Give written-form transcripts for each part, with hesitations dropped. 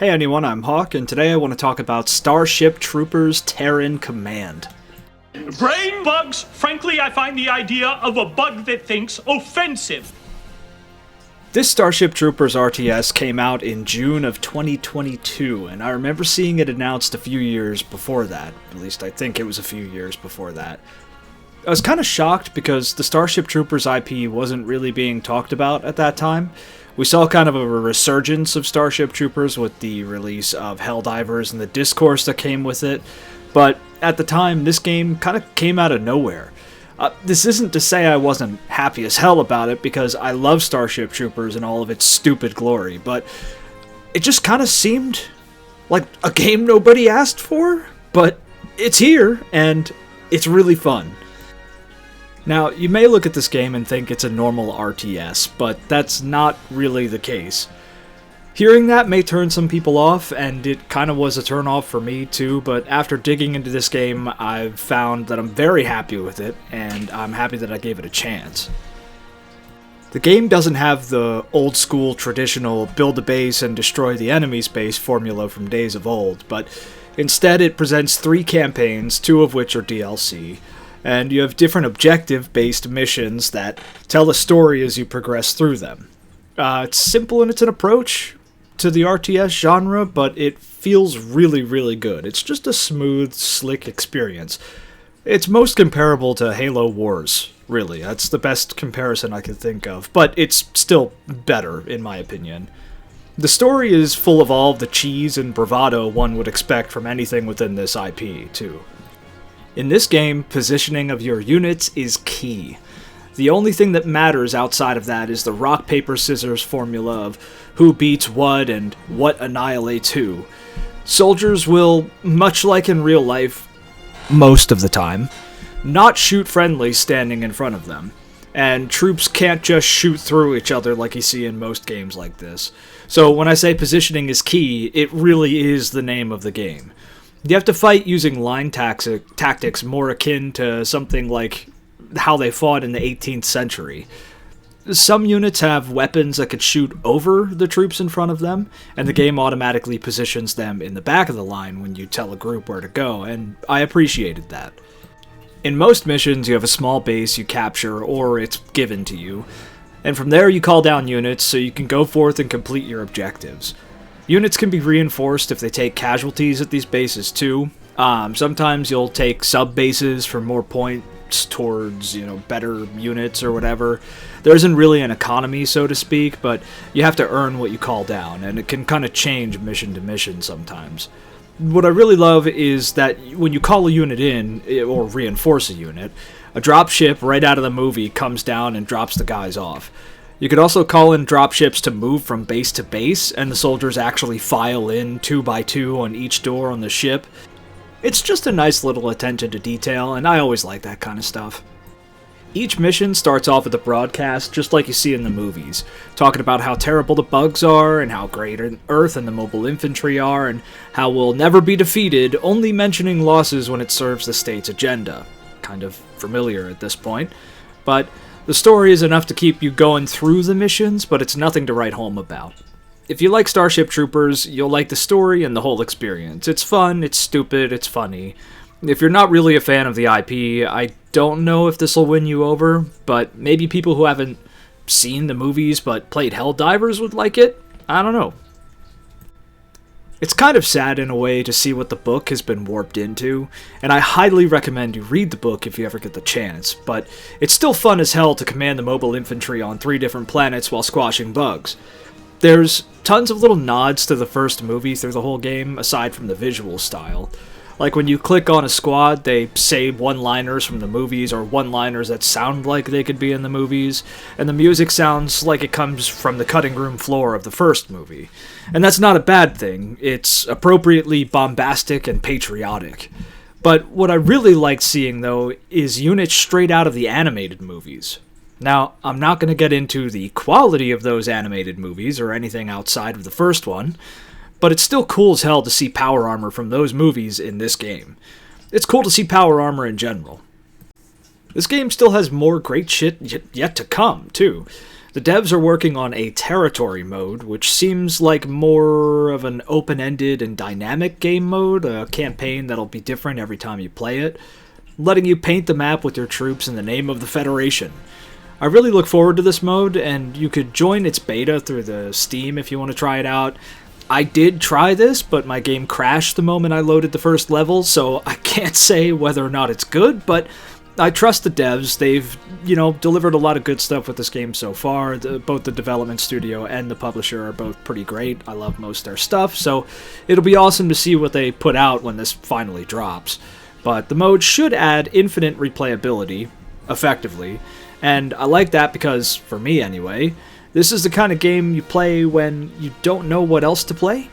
Hey anyone, I'm Hawk, and today I want to talk about Starship Troopers Terran Command. Brain bugs! Frankly, I find the idea of a bug that thinks offensive. This Starship Troopers RTS came out in June of 2022, and I remember seeing it announced a few years before that. At least I think it was a few years before that. I was kind of shocked because the Starship Troopers IP wasn't really being talked about at that time. We saw kind of a resurgence of Starship Troopers with the release of Helldivers and the discourse that came with it, but at the time, this game kind of came out of nowhere. This isn't to say I wasn't happy as hell about it, because I love Starship Troopers and all of its stupid glory, but it just kind of seemed like a game nobody asked for, but it's here, and it's really fun. Now, you may look at this game and think it's a normal RTS, but that's not really the case. Hearing that may turn some people off, and it kind of was a turn-off for me too, but after digging into this game, I've found that I'm very happy with it, and I'm happy that I gave it a chance. The game doesn't have the old-school, traditional build a base and destroy the enemy's base formula from days of old, but instead it presents 3 campaigns, 2 of which are DLC, and you have different objective-based missions that tell a story as you progress through them. It's simple in its approach to the RTS genre, but it feels really, really good. It's just a smooth, slick experience. It's most comparable to Halo Wars, really. That's the best comparison I can think of, but it's still better, in my opinion. The story is full of all the cheese and bravado one would expect from anything within this IP, too. In this game, positioning of your units is key. The only thing that matters outside of that is the rock, paper, scissors formula of who beats what and what annihilates who. Soldiers will, much like in real life, most of the time, not shoot friendlies standing in front of them. And troops can't just shoot through each other like you see in most games like this. So when I say positioning is key, it really is the name of the game. You have to fight using line tactics more akin to something like how they fought in the 18th century. Some units have weapons that could shoot over the troops in front of them, and the game automatically positions them in the back of the line when you tell a group where to go, and I appreciated that. In most missions, you have a small base you capture, or it's given to you, and from there you call down units so you can go forth and complete your objectives. Units can be reinforced if they take casualties at these bases too. Sometimes you'll take sub-bases for more points towards, better units or whatever. There isn't really an economy, so to speak, but you have to earn what you call down, and it can kind of change mission to mission sometimes. What I really love is that when you call a unit in, or reinforce a unit, a dropship right out of the movie comes down and drops the guys off. You could also call in dropships to move from base to base, and the soldiers actually file in 2 by 2 on each door on the ship. It's just a nice little attention to detail, and I always like that kind of stuff. Each mission starts off with a broadcast, just like you see in the movies, talking about how terrible the bugs are, and how great Earth and the mobile infantry are, and how we'll never be defeated, only mentioning losses when it serves the state's agenda. Kind of familiar at this point, but the story is enough to keep you going through the missions, but it's nothing to write home about. If you like Starship Troopers, you'll like the story and the whole experience. It's fun, it's stupid, it's funny. If you're not really a fan of the IP, I don't know if this will win you over, but maybe people who haven't seen the movies but played Helldivers would like it? I don't know. It's kind of sad in a way to see what the book has been warped into, and I highly recommend you read the book if you ever get the chance, but it's still fun as hell to command the mobile infantry on 3 different planets while squashing bugs. There's tons of little nods to the first movie through the whole game, aside from the visual style. Like when you click on a squad, they say one-liners from the movies, or one-liners that sound like they could be in the movies, and the music sounds like it comes from the cutting room floor of the first movie. And that's not a bad thing, it's appropriately bombastic and patriotic. But what I really liked seeing, though, is units straight out of the animated movies. Now, I'm not going to get into the quality of those animated movies, or anything outside of the first one, but it's still cool as hell to see power armor from those movies in this game. It's cool to see power armor in general. This game still has more great shit yet to come, too. The devs are working on a territory mode, which seems like more of an open-ended and dynamic game mode, a campaign that'll be different every time you play it, letting you paint the map with your troops in the name of the Federation. I really look forward to this mode, and you could join its beta through the Steam if you want to try it out. I did try this, but my game crashed the moment I loaded the first level, so I can't say whether or not it's good, but I trust the devs. They've, delivered a lot of good stuff with this game so far. Both the development studio and the publisher are both pretty great. I love most of their stuff, so it'll be awesome to see what they put out when this finally drops. But the mode should add infinite replayability, effectively, and I like that because, for me anyway, this is the kind of game you play when you don't know what else to play.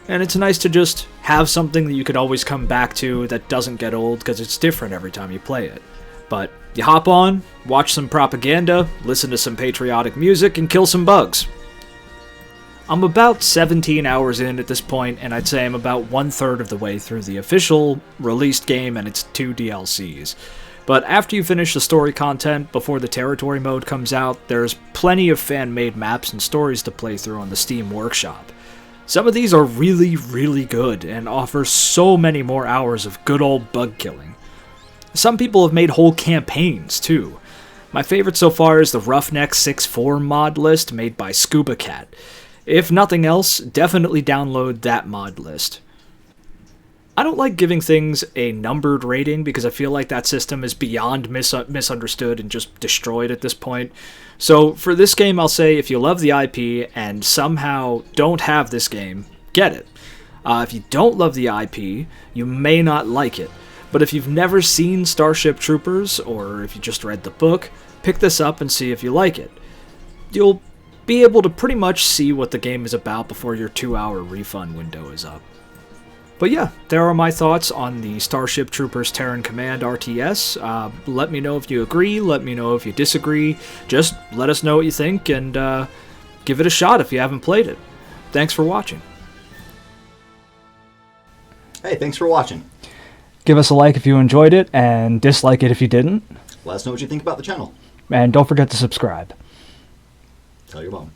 And it's nice to just have something that you could always come back to that doesn't get old because it's different every time you play it. But you hop on, watch some propaganda, listen to some patriotic music, and kill some bugs. I'm about 17 hours in at this point, and I'd say I'm about 1/3 of the way through the official released game and its 2 DLCs. But after you finish the story content before the territory mode comes out, there's plenty of fan-made maps and stories to play through on the Steam Workshop. Some of these are really, really good and offer so many more hours of good old bug killing. Some people have made whole campaigns, too. My favorite so far is the Roughneck 6.4 mod list made by Scuba Cat. If nothing else, definitely download that mod list. I don't like giving things a numbered rating because I feel like that system is beyond misunderstood and just destroyed at this point. So for this game, I'll say if you love the IP and somehow don't have this game, get it. If you don't love the IP, you may not like it. But if you've never seen Starship Troopers, or if you just read the book, pick this up and see if you like it. You'll be able to pretty much see what the game is about before your 2-hour refund window is up. But yeah, there are my thoughts on the Starship Troopers Terran Command RTS. Let me know if you agree, let me know if you disagree. Just let us know what you think, and give it a shot if you haven't played it. Thanks for watching. Hey, thanks for watching. Give us a like if you enjoyed it, and dislike it if you didn't. Let us know what you think about the channel. And don't forget to subscribe. Tell your mom.